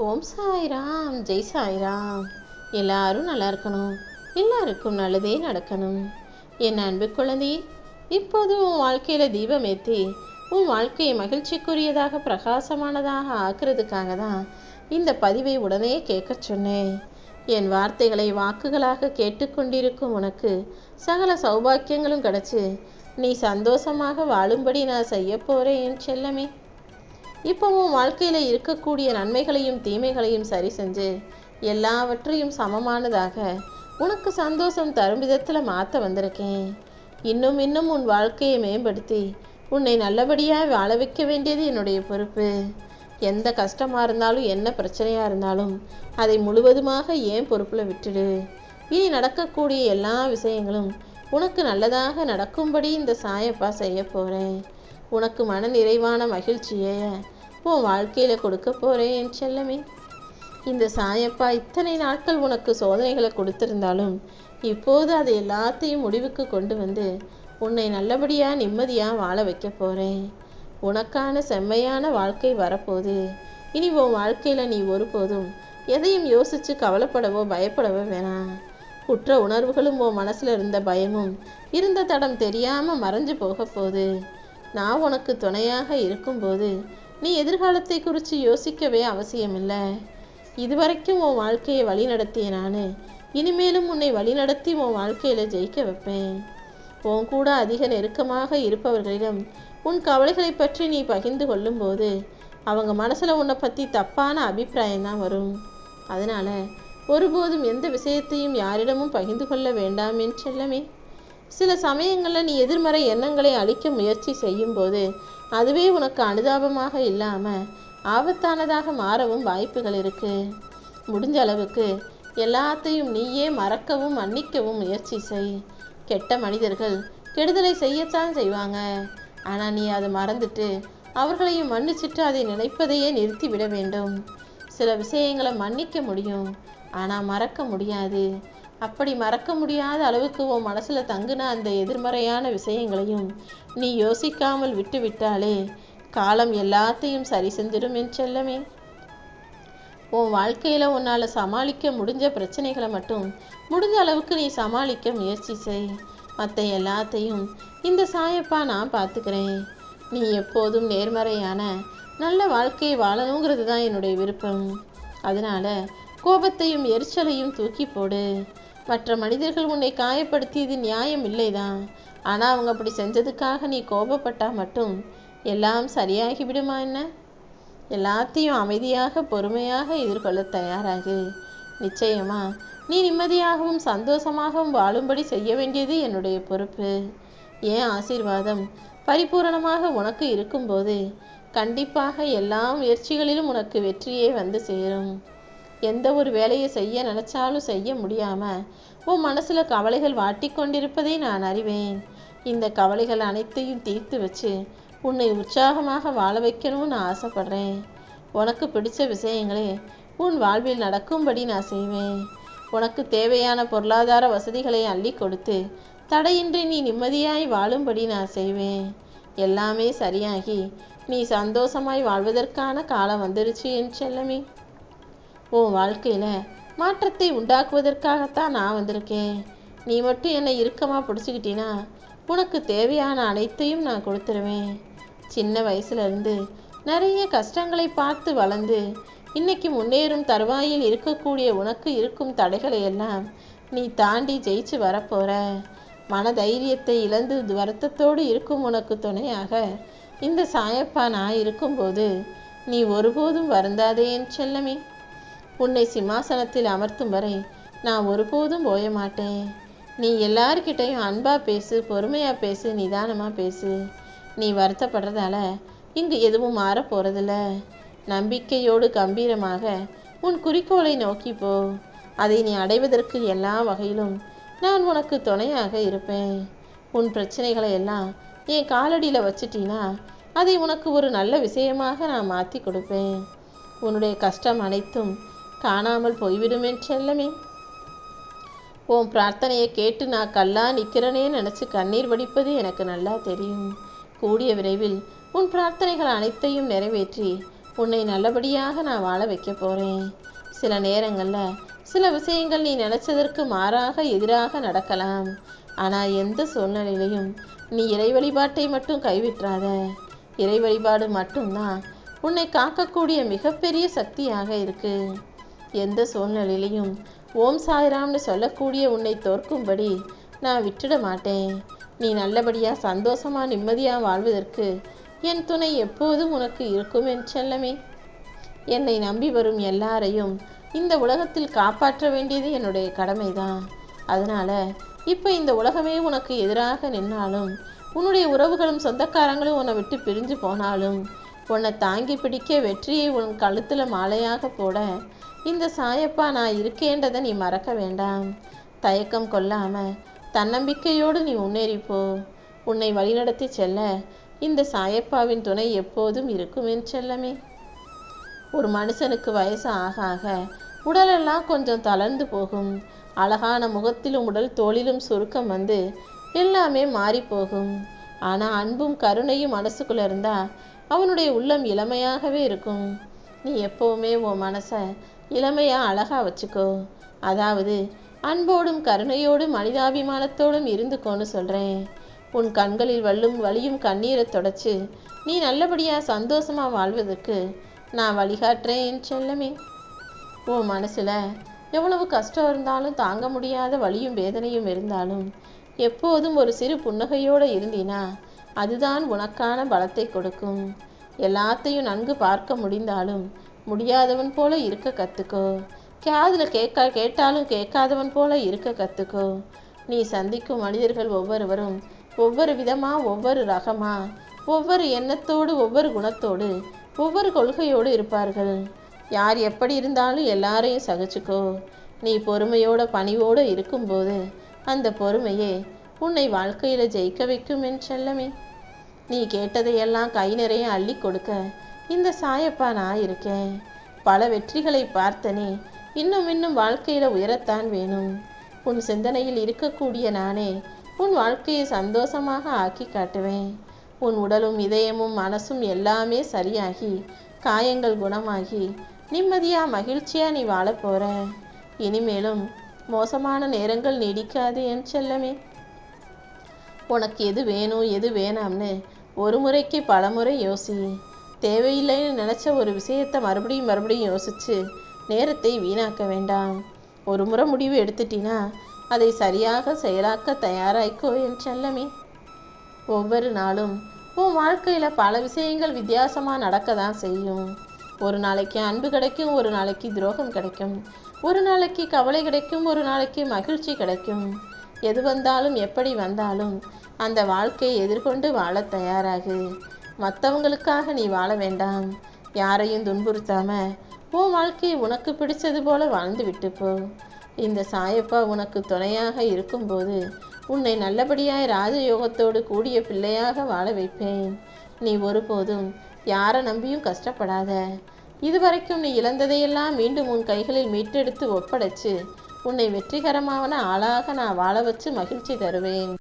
ஓம் சாய்ராம், ஜெய் சாய்ராம். எல்லாரும் நல்லா இருக்கணும், எல்லாருக்கும் நல்லதே நடக்கணும். என் அன்பு குழந்தை, இப்போது உன் வாழ்க்கையில் தீபம் ஏற்றி உன் வாழ்க்கையை மகிழ்ச்சிக்குரியதாக பிரகாசமானதாக ஆக்குறதுக்காக தான் இந்த பதிவை உடனே கேட்க சொன்னேன். என் வார்த்தைகளை வாக்குகளாக கேட்டுக்கொண்டிருக்கும் உனக்கு சகல சௌபாக்கியங்களும் கிடைச்சு நீ சந்தோஷமாக வாழும்படி நான் செய்ய போகிறேன் என் செல்லமே. இப்போ உன் வாழ்க்கையில் இருக்கக்கூடிய நன்மைகளையும் தீமைகளையும் சரி செஞ்சு எல்லாவற்றையும் சமமானதாக உனக்கு சந்தோஷம் தரும் விதத்தில் மாற்ற வந்திருக்கேன். இன்னும் உன் வாழ்க்கையை மேம்படுத்தி உன்னை நல்லபடியாக வாழ வைக்க வேண்டியது என்னுடைய பொறுப்பு. எந்த கஷ்டமாக இருந்தாலும் என்ன பிரச்சனையாக இருந்தாலும் அதை முழுவதுமாக ஏன் பொறுப்பில் விட்டுடு. இனி நடக்கக்கூடிய எல்லா விஷயங்களும் உனக்கு நல்லதாக நடக்கும்படி இந்த சாயப்பா செய்ய போகிறேன். உனக்கு மன நிறைவான மகிழ்ச்சியை உன் வாழ்க்கையில் கொடுக்க போகிறேன் என் செல்லமே. இந்த சாயப்பா இத்தனை நாட்கள் உனக்கு சோதனைகளை கொடுத்திருந்தாலும் இப்போது அதை எல்லாத்தையும் முடிவுக்கு கொண்டு வந்து உன்னை நல்லபடியாக நிம்மதியாக வாழ வைக்க போகிறேன். உனக்கான செம்மையான வாழ்க்கை வரப்போகுது. இனி உன் வாழ்க்கையில் நீ ஒருபோதும் எதையும் யோசித்து கவலைப்படவோ பயப்படவோ வேணாம். குற்ற உணர்வுகளும் உன் மனசில் இருந்த பயமும் இருந்த தடம் தெரியாமல் மறைஞ்சு போக போகுது. நான் உனக்கு துணையாக இருக்கும்போது நீ எதிர்காலத்தை குறித்து யோசிக்கவே அவசியமில்லை. இதுவரைக்கும் உன் வாழ்க்கையை வழி நடத்திய நான் இனிமேலும் உன்னை வழிநடத்தி உன் வாழ்க்கையில் ஜெயிக்க வைப்பேன். உன் கூட அதிக நெருக்கமாக இருப்பவர்களிடம் உன் கவலைகளை பற்றி நீ பகிர்ந்து கொள்ளும்போது அவங்க மனசில் உன்னை பற்றி தப்பான அபிப்பிராயம்தான் வரும். அதனால் ஒருபோதும் எந்த விஷயத்தையும் யாரிடமும் பகிர்ந்து கொள்ள வேண்டாம் என் செல்லமே. சில சமயங்களில் நீ எதிர்மறை எண்ணங்களை அழிக்க முயற்சி செய்யும்போது அதுவே உனக்கு அனுதாபமாக இல்லாமல் ஆபத்தானதாக மாறவும் வாய்ப்புகள் இருக்குது. முடிஞ்ச அளவுக்கு எல்லாத்தையும் நீயே மறக்கவும் மன்னிக்கவும் முயற்சி செய். கெட்ட மனிதர்கள் கெடுதலை செய்யத்தான் செய்வாங்க. ஆனால் நீ அதை மறந்துட்டு அவர்களையும் மன்னிச்சுட்டு அதை நினைப்பதையே நிறுத்திவிட வேண்டும். சில விஷயங்களை மன்னிக்க முடியும், ஆனால் மறக்க முடியாது. அப்படி மறக்க முடியாத அளவுக்கு உன் மனசில் தங்குன அந்த எதிர்மறையான விஷயங்களையும் நீ யோசிக்காமல் விட்டு விட்டாலே காலம் எல்லாத்தையும் சரி செஞ்சிடும் என் செல்லமே. உன் வாழ்க்கையில் உன்னால் சமாளிக்க முடிஞ்ச பிரச்சனைகளை மட்டும் முடிஞ்ச அளவுக்கு நீ சமாளிக்க முயற்சி செய். மற்ற எல்லாத்தையும் இந்த சாயப்பா நான் பார்த்துக்கிறேன். நீ எப்போதும் நேர்மறையான நல்ல வாழ்க்கையை வாழணுங்கிறது தான் என்னுடைய விருப்பம். அதனால் கோபத்தையும் எரிச்சலையும் தூக்கி போடு. மற்ற மனிதர்கள் உன்னை காயப்படுத்தியது நியாயம் இல்லைதான். ஆனால் அவங்க அப்படி செஞ்சதுக்காக நீ கோபப்பட்டால் மட்டும் எல்லாம் சரியாகி விடுமா என்ன? எல்லாத்தையும் அமைதியாக பொறுமையாக எதிர்கொள்ள தயாராகு. நிச்சயமா நீ நிம்மதியாகவும் சந்தோஷமாகவும் வாழும்படி செய்ய வேண்டியது என்னுடைய பொறுப்பு. ஏன் ஆசீர்வாதம் பரிபூரணமாக உனக்கு இருக்கும்போது கண்டிப்பாக எல்லா முயற்சிகளிலும் உனக்கு வெற்றியே வந்து சேரும். எந்த ஒரு வேலையை செய்ய நினச்சாலும் செய்ய முடியாமல் உன் மனசில் கவலைகள் வாட்டி கொண்டிருப்பதை நான் அறிவேன். இந்த கவலைகள் அனைத்தையும் தீர்த்து வச்சு உன்னை உற்சாகமாக வாழ வைக்கணும்னு நான் ஆசைப்படுறேன். உனக்கு பிடிச்ச விஷயங்களே உன் வாழ்வில் நடக்கும்படி நான் செய்வேன். உனக்கு தேவையான பொருளாதார வசதிகளை அள்ளி கொடுத்து தடையின்றி நீ நிம்மதியாய் வாழும்படி நான் செய்வேன். எல்லாமே சரியாகி நீ சந்தோஷமாய் வாழ்வதற்கான காலம் வந்துருச்சு என் செல்லமே. உன் வாழ்க்கையில் மாற்றத்தை உண்டாக்குவதற்காகத்தான் நான் வந்திருக்கேன். நீ மட்டும் என்னை இறுக்கமாக பிடிச்சிக்கிட்டினா உனக்கு தேவையான அனைத்தையும் நான் கொடுத்துருவேன். சின்ன வயசுலேருந்து நிறைய கஷ்டங்களை பார்த்து வளர்ந்து இன்னைக்கு முன்னேறும் தருவாயில் இருக்கக்கூடிய உனக்கு இருக்கும் தடைகளை எல்லாம் நீ தாண்டி ஜெயிச்சு வரப்போகிற. மன தைரியத்தை இழந்து வருத்தத்தோடு இருக்கும் உனக்கு துணையாக இந்த சாயப்பா நான் இருக்கும்போது நீ ஒருபோதும் வருந்தாதே என் செல்லமே. உன்னை சிம்மாசனத்தில் அமர்த்தும் வரை நான் ஒருபோதும் ஓய மாட்டேன். நீ எல்லார்கிட்டையும் அன்பாக பேசு, பொறுமையாக பேசு, நிதானமாக பேசு. நீ வருத்தப்படுறதால இங்கு எதுவும் மாற போகிறதில்ல. நம்பிக்கையோடு கம்பீரமாக உன் குறிக்கோளை நோக்கி போ. அதை நீ அடைவதற்கு எல்லா வகையிலும் நான் உனக்கு துணையாக இருப்பேன். உன் பிரச்சனைகளை எல்லாம் என் காலடியில் வச்சிட்டினா அதை உனக்கு ஒரு நல்ல விஷயமாக நான் மாற்றி கொடுப்பேன். உன்னுடைய கஷ்டம் அனைத்தும் காணாமல் போய்விடும் என் செல்லமே. உன் பிரார்த்தனையை கேட்டு நான் கல்லா நிற்கிறனே நினச்சி கண்ணீர் வடிப்பது எனக்கு நல்லா தெரியும். கூடிய விரைவில் உன் பிரார்த்தனைகள் அனைத்தையும் நிறைவேற்றி உன்னை நல்லபடியாக நான் வாழ வைக்க போகிறேன். சில நேரங்களில் சில விஷயங்கள் நீ நினச்சதற்கு மாறாக எதிராக நடக்கலாம். ஆனால் எந்த சூழ்நிலையிலையும் நீ இறை வழிபாட்டை மட்டும் கைவிட்றாத. இறை வழிபாடு மட்டும்தான் உன்னை காக்கக்கூடிய மிகப்பெரிய சக்தியாக இருக்கு. எந்த சூழ்நிலையிலையும் ஓம் சாய்ராம்னு சொல்லக்கூடிய உன்னை தோற்கும்படி நான் விட்டுட மாட்டேன். நீ நல்லபடியாக சந்தோஷமாக நிம்மதியாக வாழ்வதற்கு என் துணை எப்போதும் உனக்கு இருக்கும் என் செல்லமே. என்னை நம்பி வரும் எல்லாரையும் இந்த உலகத்தில் காப்பாற்ற வேண்டியது என்னுடைய கடமைதான். அதனால் இப்போ இந்த உலகமே உனக்கு எதிராக நின்னாலும், உன்னுடைய உறவுகளும் சொந்தக்காரங்களும் உன்னை விட்டு பிரிஞ்சு போனாலும், உன்னை தாங்கி பிடிக்க வெற்றியை உன் கழுத்தில் மாலையாக போட இந்த சாயப்பா நான் இருக்கேன்றதை நீ மறக்க வேண்டாம். தயக்கம் கொள்ளாமல் தன்னம்பிக்கையோடு நீ முன்னேறிப்போ. உன்னை வழிநடத்தி செல்ல இந்த சாயப்பாவின் துணை எப்போதும் இருக்கும் என் செல்லமே. ஒரு மனுஷனுக்கு வயசு ஆக ஆக உடலெல்லாம் கொஞ்சம் தளர்ந்து போகும். அழகான முகத்திலும் உடல் தோளிலும் சுருக்கம் வந்து எல்லாமே மாறி போகும். ஆனால் அன்பும் கருணையும் மனசுக்குள்ளே இருந்தால் அவனுடைய உள்ளம் இளமையாகவே இருக்கும். நீ எப்போவுமே உன் மனசை இளமையாக அழகாக வச்சுக்கோ. அதாவது அன்போடும் கருணையோடும் மனிதாபிமானத்தோடும் இருந்துக்கோன்னு சொல்கிறேன். உன் கண்களில் வலியும் கண்ணீரை தொடச்சு நீ நல்லபடியாக சந்தோஷமாக வாழ்வதற்கு நான் வழிகாட்டுறேன் என் செல்லமே. உன் மனசில் எவ்வளவு கஷ்டம் இருந்தாலும், தாங்க முடியாத வலியும் வேதனையும் இருந்தாலும், எப்போதும் ஒரு சிறு புன்னகையோடு இருந்தினா அதுதான் உனக்கான பலத்தை கொடுக்கும். எல்லாத்தையும் நன்கு பார்க்க முடிந்தாலும் முடியாதவன் போல இருக்க கற்றுக்கோ. காதில் கேட்டாலும் கேட்காதவன் போல இருக்க கற்றுக்கோ. நீ சந்திக்கும் மனிதர்கள் ஒவ்வொருவரும் ஒவ்வொரு விதமாக, ஒவ்வொரு ரகமாக, ஒவ்வொரு எண்ணத்தோடு, ஒவ்வொரு குணத்தோடு, ஒவ்வொரு கொள்கையோடு இருப்பார்கள். யார் எப்படி இருந்தாலும் எல்லாரையும் சகிச்சுக்கோ. நீ பொறுமையோட பணிவோடு இருக்கும்போது அந்த பொறுமையே உன்னை வாழ்க்கையில் ஜெயிக்க வைக்கும் என் செல்லமே. நீ கேட்டதையெல்லாம் கை நிறைய அள்ளி கொடுக்க இந்த சாயப்பா நான் இருக்கேன். பல வெற்றிகளை பார்த்தனே, இன்னும் வாழ்க்கையில் உயரத்தான் வேணும். உன் சிந்தனையில் இருக்கக்கூடிய நானே உன் வாழ்க்கையை சந்தோஷமாக ஆக்கி காட்டுவேன். உன் உடலும் இதயமும் மனசும் எல்லாமே சரியாகி, காயங்கள் குணமாகி, நிம்மதியாக மகிழ்ச்சியாக நீ வாழ போகிற. இனிமேலும் மோசமான நேரங்கள் நீடிக்காது என் செல்லமே. உனக்கு எது வேணும் எது வேணாம்னு ஒரு முறைக்கு பல முறை யோசி. தேவையில்லைன்னு நினச்ச ஒரு விஷயத்தை மறுபடியும் யோசித்து நேரத்தை வீணாக்க வேண்டாம். ஒரு முறை முடிவு எடுத்துட்டினா அதை சரியாக செயலாக்க தயாராய்க்கோ என் செல்லமே. ஒவ்வொரு நாளும் உன் வாழ்க்கையில் பல விஷயங்கள் வித்தியாசமாக நடக்க தான் செய்யும். ஒரு நாளைக்கு அன்பு கிடைக்கும், ஒரு நாளைக்கு துரோகம் கிடைக்கும், ஒரு நாளைக்கு கவலை கிடைக்கும், ஒரு நாளைக்கு மகிழ்ச்சி கிடைக்கும். எது வந்தாலும் எப்படி வந்தாலும் அந்த வாழ்க்கையை எதிர்கொண்டு வாழ தயாராகு. மற்றவங்களுக்காக நீ வாழ வேண்டாம். யாரையும் துன்புறுத்தாம உன் வாழ்க்கையை உனக்கு பிடிச்சது போல வாழ்ந்து விட்டுப்போ. இந்த சாயப்பா உனக்கு துணையாக இருக்கும்போது உன்னை நல்லபடியாய் ராஜயோகத்தோடு கூடிய பிள்ளையாக வாழ வைப்பேன். நீ ஒருபோதும் யாரை நம்பியும் கஷ்டப்படாத. இதுவரைக்கும் நீ இழந்ததையெல்லாம் மீண்டும் உன் கைகளில் மீட்டெடுத்து ஒப்படைச்சு உன்னை வெற்றிகரமான ஆளாக நான் வாழ வச்சு மகிழ்ச்சி தருவேன்.